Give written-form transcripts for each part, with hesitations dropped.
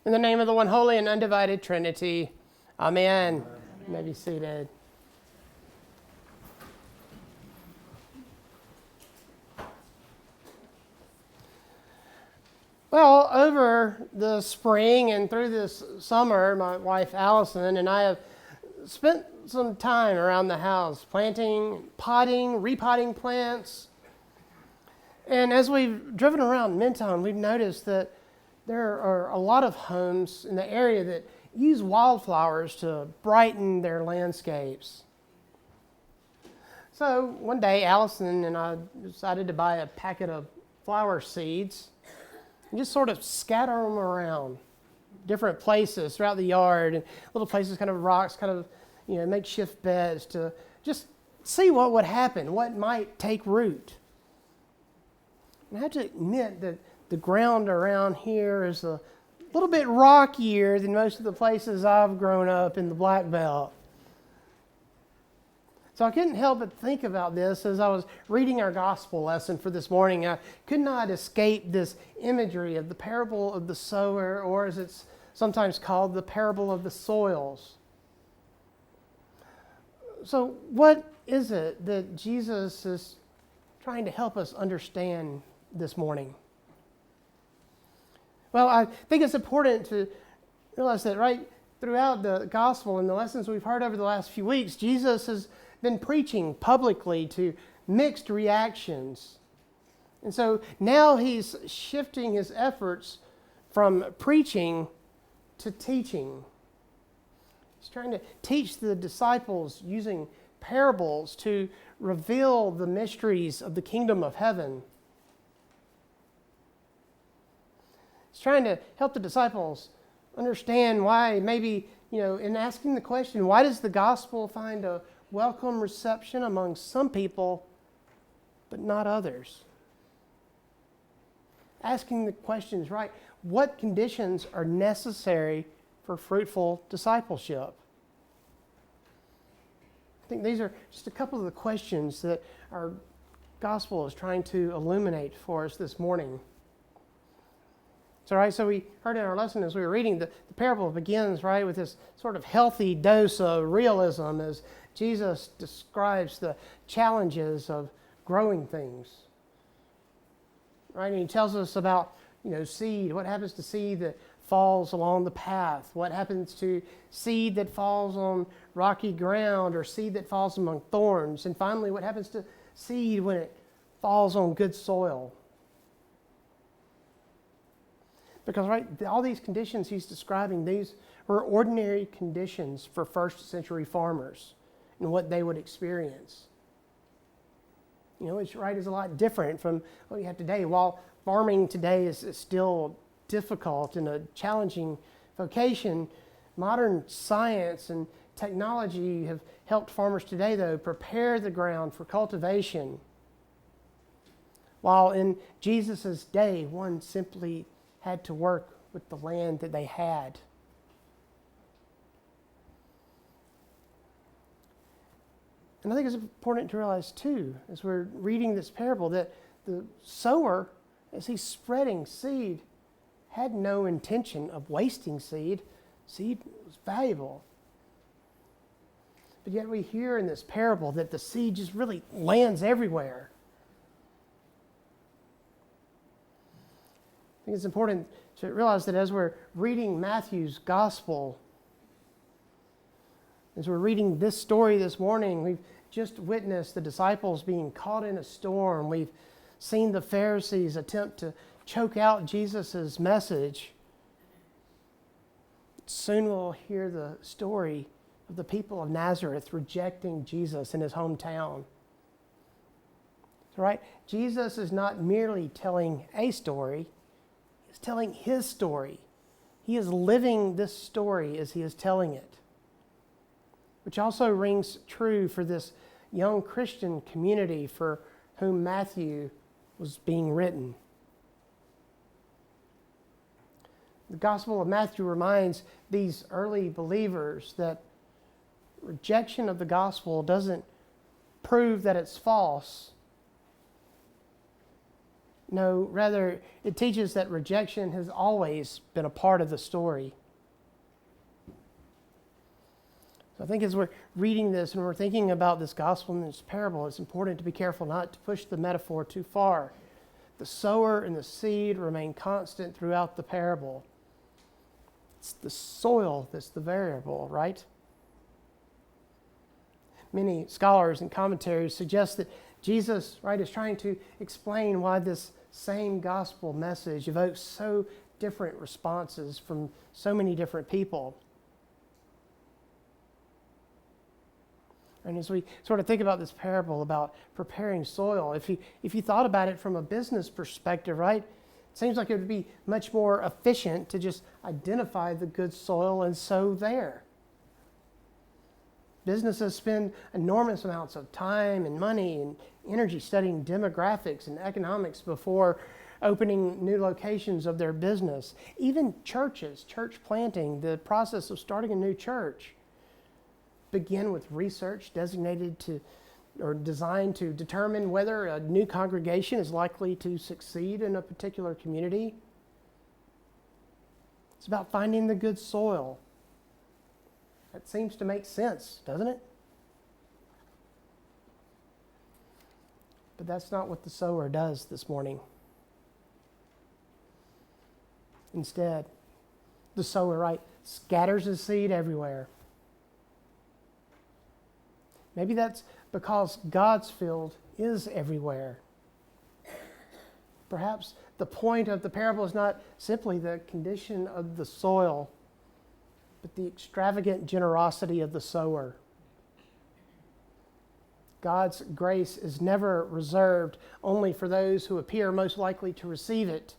In the name of the one holy and undivided Trinity, amen. You may be seated. Well, over the spring and through this summer, my wife Allison and I have spent some time around the house planting, potting, repotting plants. And as we've driven around Minton, we've noticed that there are a lot of homes in the area that use wildflowers to brighten their landscapes. So one day, Allison and I decided to buy a packet of flower seeds and just sort of scatter them around different places throughout the yard, and little places, kind of rocks, kind of, makeshift beds, to just see what would happen, what might take root. And I have to admit that the ground around here is a little bit rockier than most of the places I've grown up in the Black Belt. So I couldn't help but think about this as I was reading our gospel lesson for this morning. I could not escape this imagery of the parable of the sower, or as it's sometimes called, the parable of the soils. So what is it that Jesus is trying to help us understand this morning? Well, I think it's important to realize that right throughout the gospel and the lessons we've heard over the last few weeks, Jesus has been preaching publicly to mixed reactions. And so now he's shifting his efforts from preaching to teaching. He's trying to teach the disciples using parables to reveal the mysteries of the kingdom of heaven. He's trying to help the disciples understand why, maybe, in asking the question, why does the gospel find a welcome reception among some people, but not others? Asking the questions, right? What conditions are necessary for fruitful discipleship? I think these are just a couple of the questions that our gospel is trying to illuminate for us this morning. So we heard in our lesson as we were reading, the parable begins, right, with this sort of healthy dose of realism as Jesus describes the challenges of growing things. Right, and he tells us about, seed. What happens to seed that falls along the path? What happens to seed that falls on rocky ground, or seed that falls among thorns? And finally, what happens to seed when it falls on good soil? Because, right, all these conditions he's describing, these were ordinary conditions for first century farmers and what they would experience. Which, right, is a lot different from what we have today. While farming today is still difficult and a challenging vocation, modern science and technology have helped farmers today, though, prepare the ground for cultivation. While in Jesus' day, one simply had to work with the land that they had. And I think it's important to realize, too, as we're reading this parable, that the sower, as he's spreading seed, had no intention of wasting seed. Seed was valuable. But yet we hear in this parable that the seed just really lands everywhere. I think it's important to realize that as we're reading Matthew's gospel, as we're reading this story this morning, we've just witnessed the disciples being caught in a storm. We've seen the Pharisees attempt to choke out Jesus' message. Soon we'll hear the story of the people of Nazareth rejecting Jesus in his hometown. So, right, Jesus is not merely telling a story, he's telling his story. He is living this story as he is telling it, which also rings true for this young Christian community for whom Matthew was being written. The Gospel of Matthew reminds these early believers that rejection of the gospel doesn't prove that it's false. No, rather, it teaches that rejection has always been a part of the story. So I think as we're reading this and we're thinking about this gospel and this parable, it's important to be careful not to push the metaphor too far. The sower and the seed remain constant throughout the parable. It's the soil that's the variable, right? Many scholars and commentaries suggest that Jesus, right, is trying to explain why this same gospel message evokes so different responses from so many different people. And as we sort of think about this parable about preparing soil, if you thought about it from a business perspective, right, it seems like it would be much more efficient to just identify the good soil and sow there. Businesses spend enormous amounts of time and money and energy studying demographics and economics before opening new locations of their business. Even churches, church planting, the process of starting a new church, begin with research designated to or designed to determine whether a new congregation is likely to succeed in a particular community. It's about finding the good soil. That seems to make sense, doesn't it? But that's not what the sower does this morning. Instead, the sower, right, scatters his seed everywhere. Maybe that's because God's field is everywhere. Perhaps the point of the parable is not simply the condition of the soil, but the extravagant generosity of the sower. God's grace is never reserved only for those who appear most likely to receive it.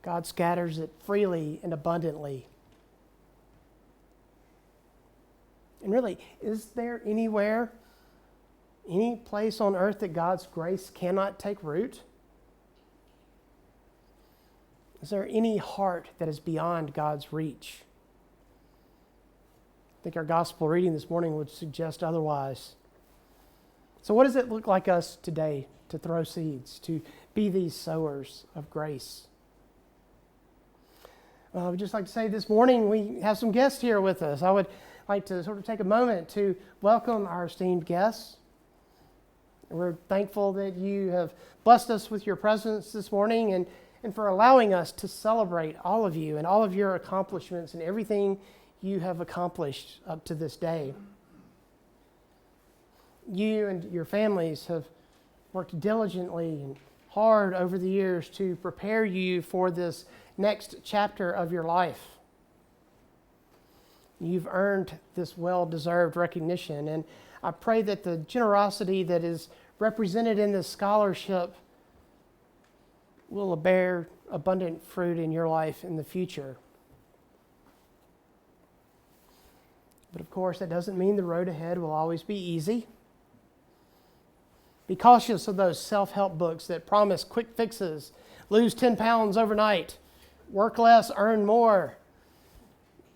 God scatters it freely and abundantly. And really, is there anywhere, any place on earth that God's grace cannot take root? Is there any heart that is beyond God's reach? I think our gospel reading this morning would suggest otherwise. So what does it look like us today to throw seeds, to be these sowers of grace? I would just like to say this morning we have some guests here with us. I would like to sort of take a moment to welcome our esteemed guests. We're thankful that you have blessed us with your presence this morning and for allowing us to celebrate all of you and all of your accomplishments and everything you have accomplished up to this day. You and your families have worked diligently and hard over the years to prepare you for this next chapter of your life. You've earned this well-deserved recognition, and I pray that the generosity that is represented in this scholarship will bear abundant fruit in your life in the future. But of course, that doesn't mean the road ahead will always be easy. Be cautious of those self-help books that promise quick fixes, lose 10 pounds overnight, work less, earn more,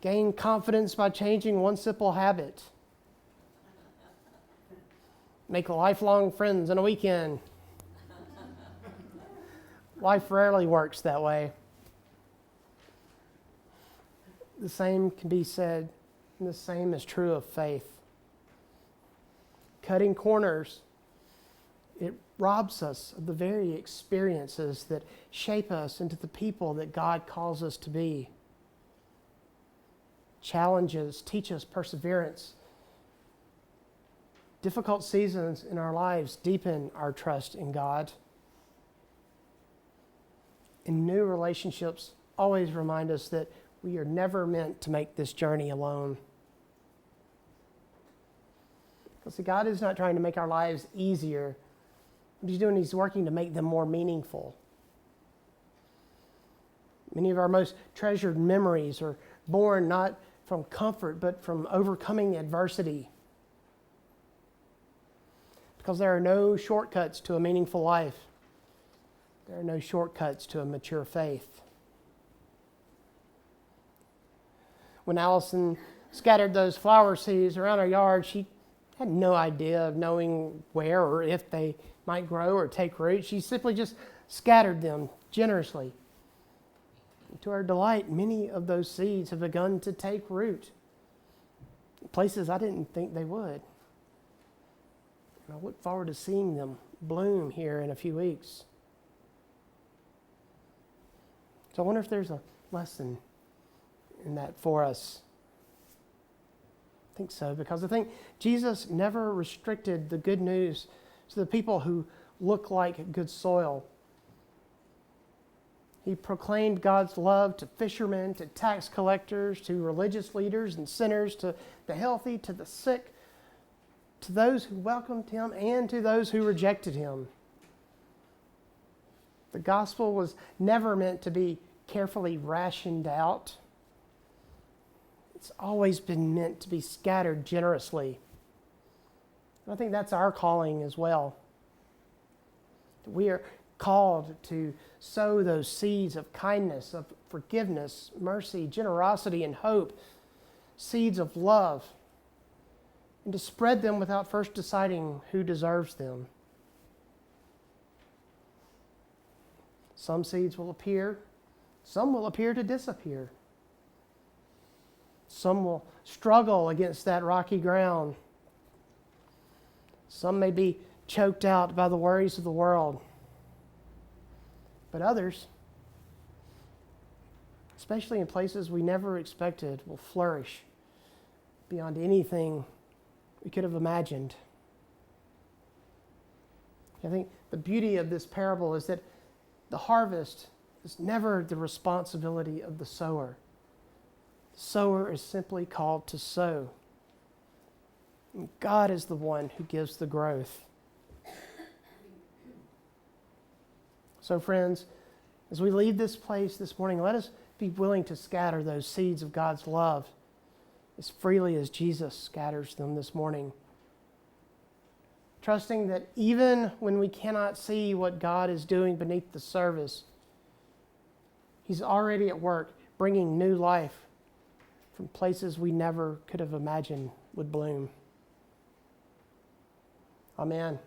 gain confidence by changing one simple habit, make lifelong friends in a weekend. Life rarely works that way. The same can be said, and the same is true of faith. Cutting corners, it robs us of the very experiences that shape us into the people that God calls us to be. Challenges teach us perseverance. Difficult seasons in our lives deepen our trust in God. And new relationships always remind us that we are never meant to make this journey alone. Because see, God is not trying to make our lives easier. What He's doing, He's working to make them more meaningful. Many of our most treasured memories are born not from comfort, but from overcoming adversity. Because there are no shortcuts to a meaningful life. There are no shortcuts to a mature faith. When Allison scattered those flower seeds around our yard, she had no idea of knowing where or if they might grow or take root. She simply just scattered them generously. And to our delight, many of those seeds have begun to take root in places I didn't think they would. And I look forward to seeing them bloom here in a few weeks. So I wonder if there's a lesson in that for us. I think so, because I think Jesus never restricted the good news to the people who look like good soil. He proclaimed God's love to fishermen, to tax collectors, to religious leaders and sinners, to the healthy, to the sick, to those who welcomed him and to those who rejected him. The gospel was never meant to be carefully rationed out. It's always been meant to be scattered generously. And I think that's our calling as well. We are called to sow those seeds of kindness, of forgiveness, mercy, generosity, and hope, seeds of love, and to spread them without first deciding who deserves them. Some seeds will appear, some will appear to disappear. Some will struggle against that rocky ground. Some may be choked out by the worries of the world. But others, especially in places we never expected, will flourish beyond anything we could have imagined. I think the beauty of this parable is that the harvest is never the responsibility of the sower. The sower is simply called to sow. And God is the one who gives the growth. So friends, as we leave this place this morning, let us be willing to scatter those seeds of God's love as freely as Jesus scatters them this morning. Trusting that even when we cannot see what God is doing beneath the surface, He's already at work bringing new life from places we never could have imagined would bloom. Amen.